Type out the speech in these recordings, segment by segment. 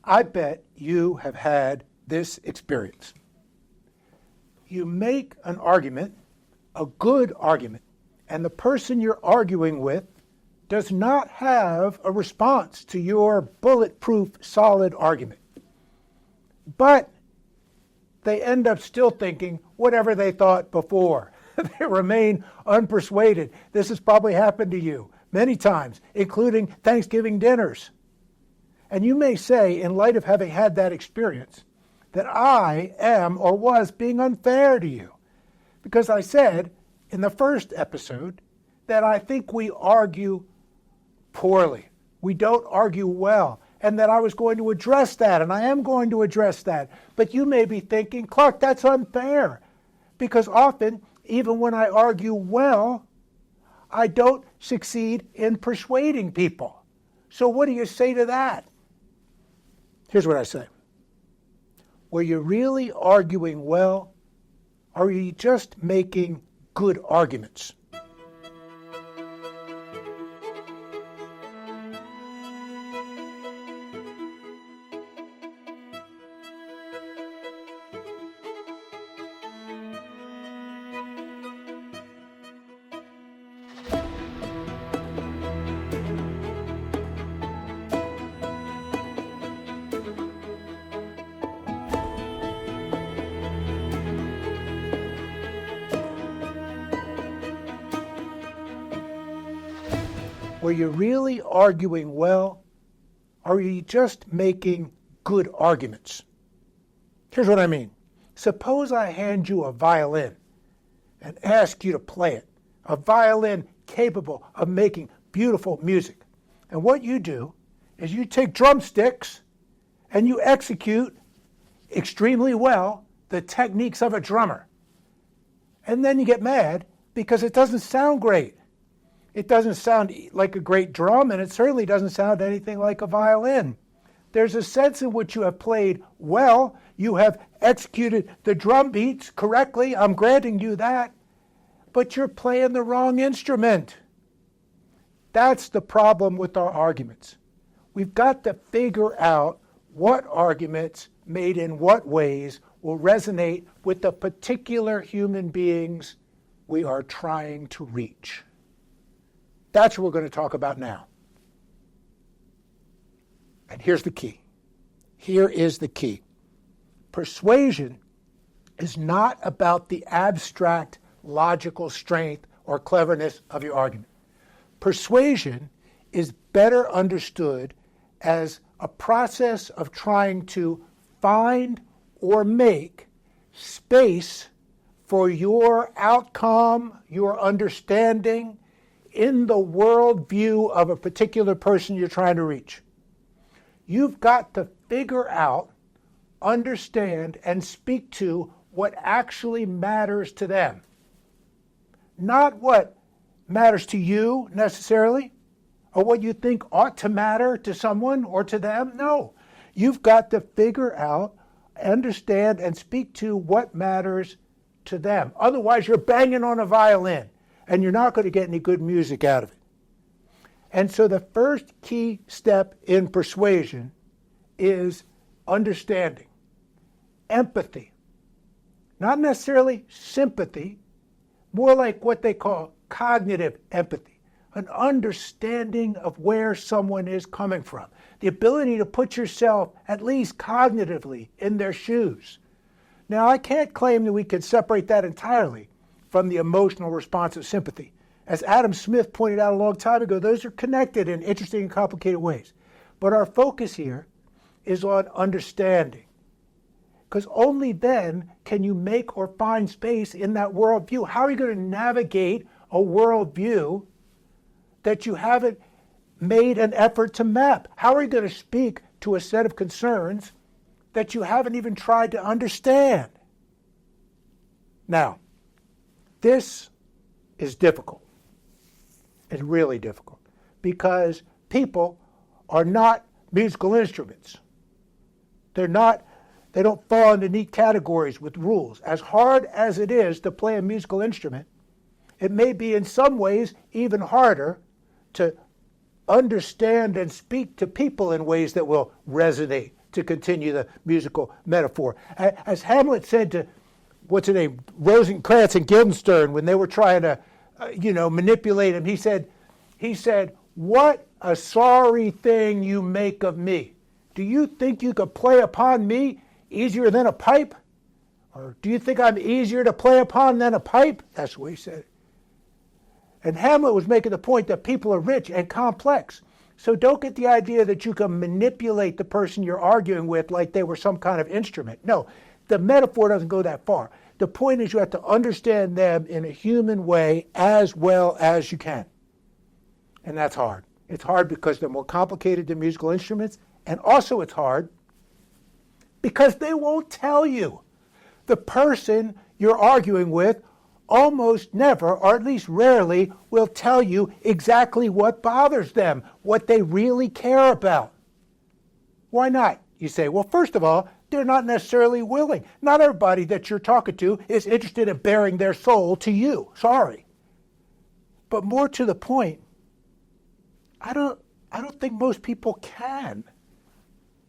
I bet you have had this experience. You make an argument, a good argument, and the person you're arguing with does not have a response to your bulletproof, solid argument. But they end up still thinking whatever they thought before. They remain unpersuaded. This has probably happened to you many times, including Thanksgiving dinners. And you may say, in light of having had that experience, that I am or was being unfair to you. Because I said in the first episode that I think we argue poorly. We don't argue well. And that I was going to address that, and I am going to address that. But you may be thinking, Clark, that's unfair. Because often, even when I argue well, I don't succeed in persuading people. So what do you say to that? Here's what I say. Were you really arguing well, or are you just making good arguments? Were you really arguing well, or are you just making good arguments? Here's what I mean. Suppose I hand you a violin and ask you to play it, a violin capable of making beautiful music. And what you do is you take drumsticks and you execute extremely well the techniques of a drummer. And then you get mad because it doesn't sound great. It doesn't sound like a great drum, and it certainly doesn't sound anything like a violin. There's a sense in which you have played well. You have executed the drum beats correctly. I'm granting you that. But you're playing the wrong instrument. That's the problem with our arguments. We've got to figure out what arguments made in what ways will resonate with the particular human beings we are trying to reach. That's what we're going to talk about now. And here's the key. Here is the key. Persuasion is not about the abstract logical strength or cleverness of your argument. Persuasion is better understood as a process of trying to find or make space for your outcome, your understanding, in the worldview of a particular person you're trying to reach. You've got to figure out, understand, and speak to what actually matters to them. Not what matters to you necessarily, or what you think ought to matter to someone or to them. No. You've got to figure out, understand, and speak to what matters to them. Otherwise, you're banging on a violin, and you're not going to get any good music out of it. And so the first key step in persuasion is understanding, empathy. Not necessarily sympathy, more like what they call cognitive empathy, an understanding of where someone is coming from, the ability to put yourself, at least cognitively, in their shoes. Now, I can't claim that we can separate that entirely from the emotional response of sympathy. As Adam Smith pointed out a long time ago, those are connected in interesting and complicated ways. But our focus here is on understanding. Because only then can you make or find space in that worldview. How are you going to navigate a worldview that you haven't made an effort to map? How are you going to speak to a set of concerns that you haven't even tried to understand? Now, this is difficult. It's really difficult because people are not musical instruments. They don't fall into neat categories with rules. As hard as it is to play a musical instrument, it may be in some ways even harder to understand and speak to people in ways that will resonate to continue the musical metaphor. As Hamlet said to, what's her name, Rosencrantz and Guildenstern, when they were trying to, manipulate him, he said, "What a sorry thing you make of me. Do you think you could play upon me easier than a pipe? Or do you think I'm easier to play upon than a pipe?" That's what he said. And Hamlet was making the point that people are rich and complex. So don't get the idea that you can manipulate the person you're arguing with like they were some kind of instrument. No, the metaphor doesn't go that far. The point is you have to understand them in a human way as well as you can. And that's hard. It's hard because they're more complicated than musical instruments, and also it's hard because they won't tell you. The person you're arguing with almost never, or at least rarely, will tell you exactly what bothers them, what they really care about. Why not? You say, well, first of all, they're not necessarily willing. Not everybody that you're talking to is interested in bearing their soul to you. Sorry. But more to the point, I don't think most people can.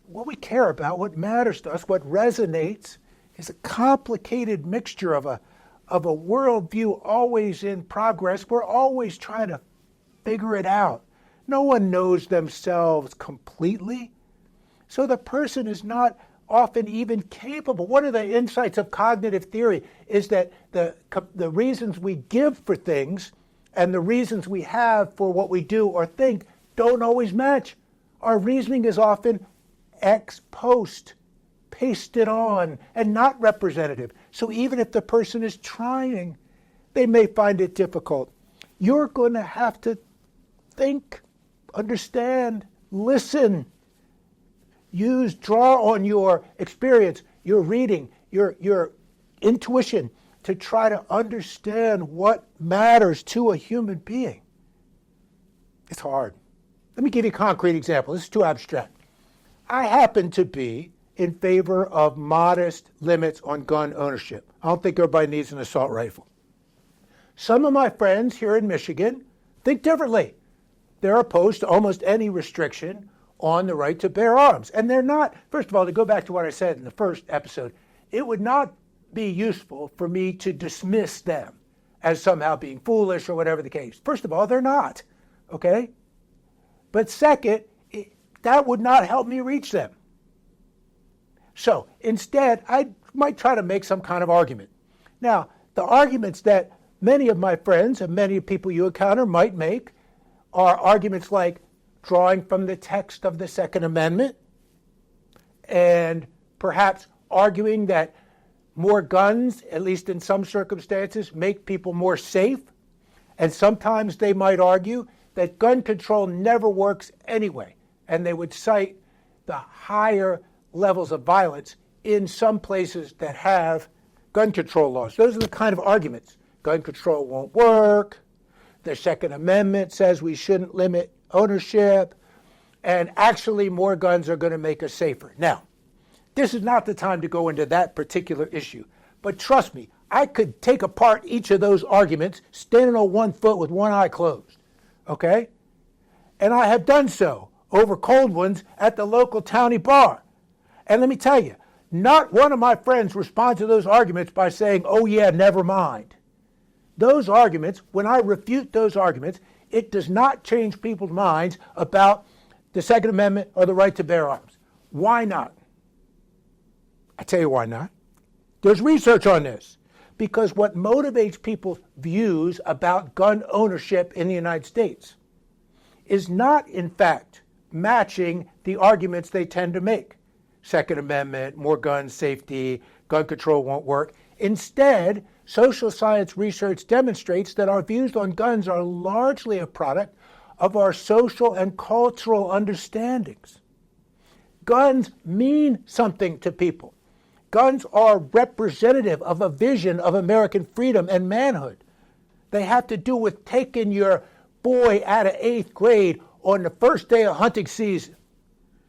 What we care about, what matters to us, what resonates, is a complicated mixture of a worldview always in progress. We're always trying to figure it out. No one knows themselves completely. So the person is not often even capable. One of the insights of cognitive theory is that the reasons we give for things and the reasons we have for what we do or think don't always match. Our reasoning is often ex post, pasted on, and not representative. So even if the person is trying, they may find it difficult. You're going to have to think, understand, listen, draw on your experience, your reading, your intuition to try to understand what matters to a human being. It's hard. Let me give you a concrete example. This is too abstract. I happen to be in favor of modest limits on gun ownership. I don't think everybody needs an assault rifle. Some of my friends here in Michigan think differently. They're opposed to almost any restriction on the right to bear arms. And they're not, first of all, to go back to what I said in the first episode, it would not be useful for me to dismiss them as somehow being foolish or whatever the case. First of all, they're not, okay? But second, that would not help me reach them. So instead, I might try to make some kind of argument. Now, the arguments that many of my friends and many people you encounter might make are arguments like drawing from the text of the Second Amendment and perhaps arguing that more guns, at least in some circumstances, make people more safe. And sometimes they might argue that gun control never works anyway. And they would cite the higher levels of violence in some places that have gun control laws. Those are the kind of arguments. Gun control won't work. The Second Amendment says we shouldn't limit ownership. And actually more guns are going to make us safer. Now, this is not the time to go into that particular issue. But trust me, I could take apart each of those arguments standing on one foot with one eye closed. Okay? And I have done so over cold ones at the local county bar. And let me tell you, not one of my friends responds to those arguments by saying, oh yeah, never mind. Those arguments, when I refute those arguments, it does not change people's minds about the Second Amendment or the right to bear arms. Why not? I tell you why not. There's research on this. Because what motivates people's views about gun ownership in the United States is not, in fact, matching the arguments they tend to make. Second Amendment, more guns, safety, gun control won't work. Instead, social science research demonstrates that our views on guns are largely a product of our social and cultural understandings. Guns mean something to people. Guns are representative of a vision of American freedom and manhood. They have to do with taking your boy out of 8th grade on the first day of hunting season.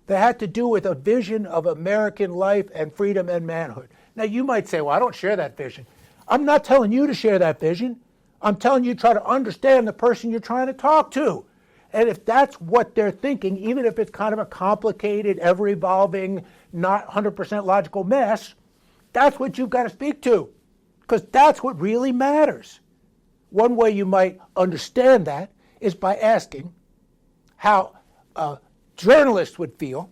They have to do with a vision of American life and freedom and manhood. Now you might say, well, I don't share that vision. I'm not telling you to share that vision. I'm telling you to try to understand the person you're trying to talk to. And if that's what they're thinking, even if it's kind of a complicated, ever-evolving, not 100% logical mess, that's what you've got to speak to, because that's what really matters. One way you might understand that is by asking how a journalist would feel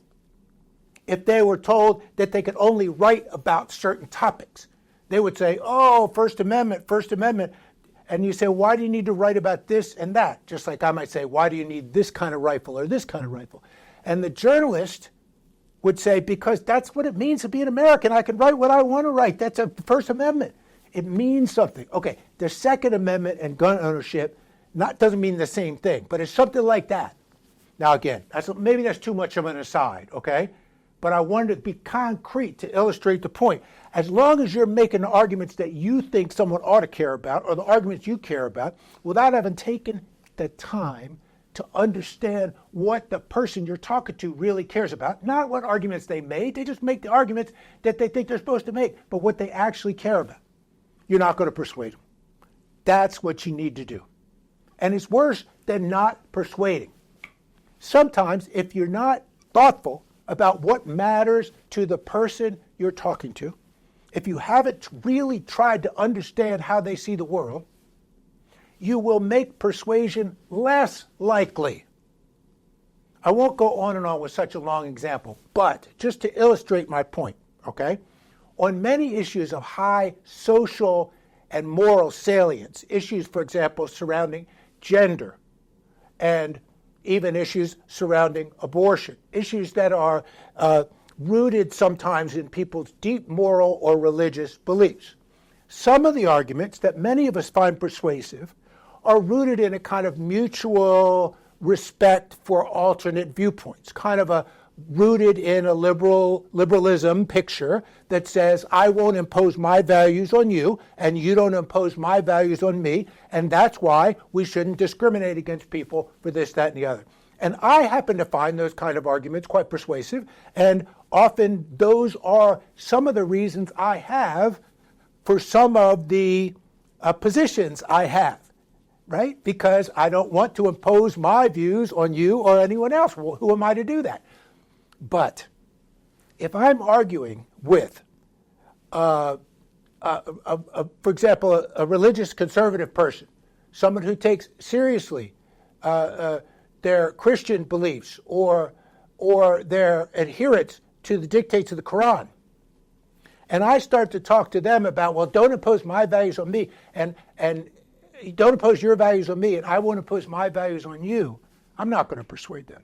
if they were told that they could only write about certain topics. They would say, oh, First Amendment. And you say, why do you need to write about this and that? Just like I might say, why do you need this kind of rifle or this kind of rifle? And the journalist would say, because that's what it means to be an American. I can write what I want to write. That's a First Amendment. It means something. Okay, the Second Amendment and gun ownership doesn't mean the same thing, but it's something like that. Now again, maybe that's too much of an aside, okay? But I wanted to be concrete to illustrate the point. As long as you're making the arguments that you think someone ought to care about, or the arguments you care about, without having taken the time to understand what the person you're talking to really cares about, not what arguments they made, they just make the arguments that they think they're supposed to make, but what they actually care about, you're not going to persuade them. That's what you need to do. And it's worse than not persuading. Sometimes, if you're not thoughtful about what matters to the person you're talking to, if you haven't really tried to understand how they see the world, you will make persuasion less likely. I won't go on and on with such a long example, but just to illustrate my point, okay? On many issues of high social and moral salience, issues, for example, surrounding gender, and even issues surrounding abortion, issues that are rooted sometimes in people's deep moral or religious beliefs. Some of the arguments that many of us find persuasive are rooted in a kind of mutual respect for alternate viewpoints, kind of rooted in a liberalism picture that says, I won't impose my values on you, and you don't impose my values on me, and that's why we shouldn't discriminate against people for this, that, and the other. And I happen to find those kind of arguments quite persuasive, and often those are some of the reasons I have for some of the positions I have, right? Because I don't want to impose my views on you or anyone else. Well, who am I to do that? But if I'm arguing with, for example, a religious conservative person, someone who takes seriously their Christian beliefs or their adherence to the dictates of the Quran, and I start to talk to them about, well, don't impose my values on me, and don't impose your values on me, and I won't impose my values on you, I'm not going to persuade them.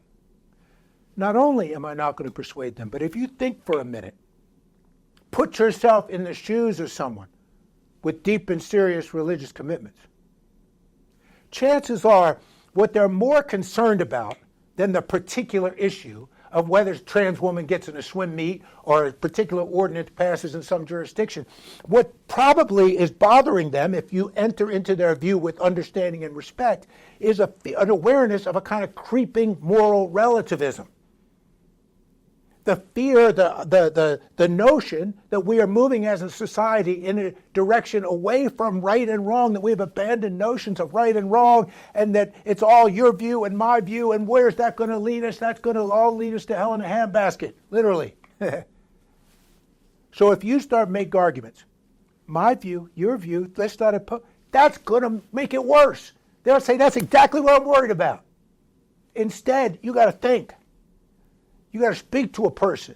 Not only am I not going to persuade them, but if you think for a minute, put yourself in the shoes of someone with deep and serious religious commitments. Chances are what they're more concerned about than the particular issue of whether a trans woman gets in a swim meet or a particular ordinance passes in some jurisdiction. What probably is bothering them, if you enter into their view with understanding and respect, is an awareness of a kind of creeping moral relativism. The fear, the notion that we are moving as a society in a direction away from right and wrong, that we have abandoned notions of right and wrong, and that it's all your view and my view, and where's that going to lead us? That's going to all lead us to hell in a handbasket, literally. So if you start making arguments, my view, your view, let's not oppose, that's going to make it worse. They'll say, that's exactly what I'm worried about. Instead, you got to think. You got to speak to a person.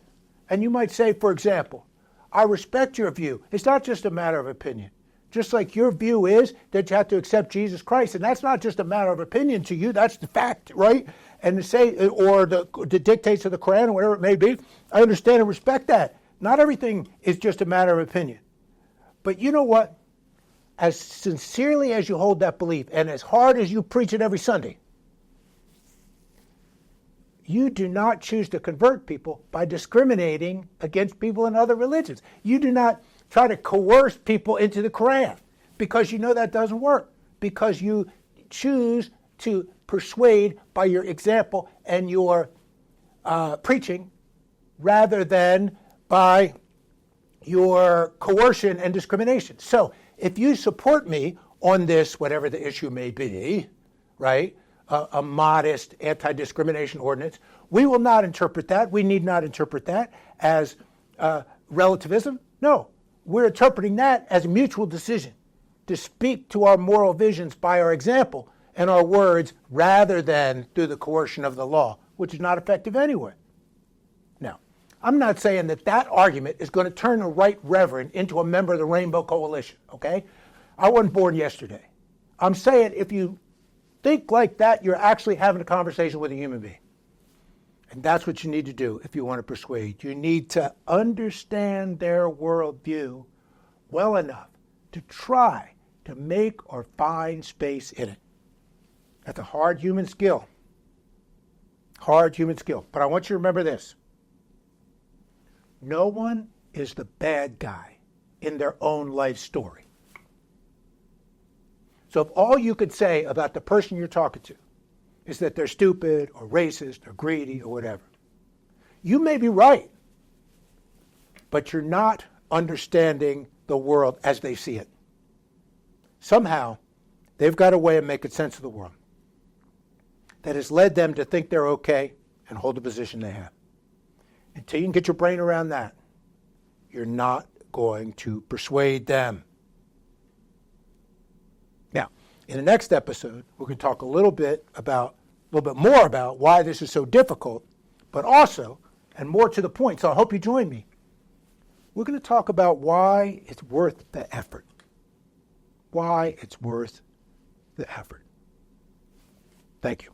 And you might say, for example, I respect your view. It's not just a matter of opinion. Just like your view is that you have to accept Jesus Christ. And that's not just a matter of opinion to you. That's the fact, right? And to say, or the dictates of the Quran, or whatever it may be, I understand and respect that. Not everything is just a matter of opinion. But you know what? As sincerely as you hold that belief, and as hard as you preach it every Sunday, you do not choose to convert people by discriminating against people in other religions. You do not try to coerce people into the Quran because you know that doesn't work. Because you choose to persuade by your example and your preaching rather than by your coercion and discrimination. So if you support me on this, whatever the issue may be, right, a modest anti-discrimination ordinance. We will not interpret that. We need not interpret that as relativism. No, we're interpreting that as a mutual decision to speak to our moral visions by our example and our words rather than through the coercion of the law, which is not effective anyway. Now, I'm not saying that that argument is going to turn a right reverend into a member of the Rainbow Coalition, okay? I wasn't born yesterday. I'm saying if you think like that, you're actually having a conversation with a human being. And that's what you need to do if you want to persuade. You need to understand their worldview well enough to try to make or find space in it. That's a hard human skill. Hard human skill. But I want you to remember this. No one is the bad guy in their own life story. So if all you could say about the person you're talking to is that they're stupid or racist or greedy or whatever, you may be right, but you're not understanding the world as they see it. Somehow, they've got a way of making sense of the world that has led them to think they're okay and hold the position they have. Until you can get your brain around that, you're not going to persuade them. Now, in the next episode, we're going to talk a little bit more about why this is so difficult, but also, and more to the point, so I hope you join me, we're going to talk about why it's worth the effort. Why it's worth the effort. Thank you.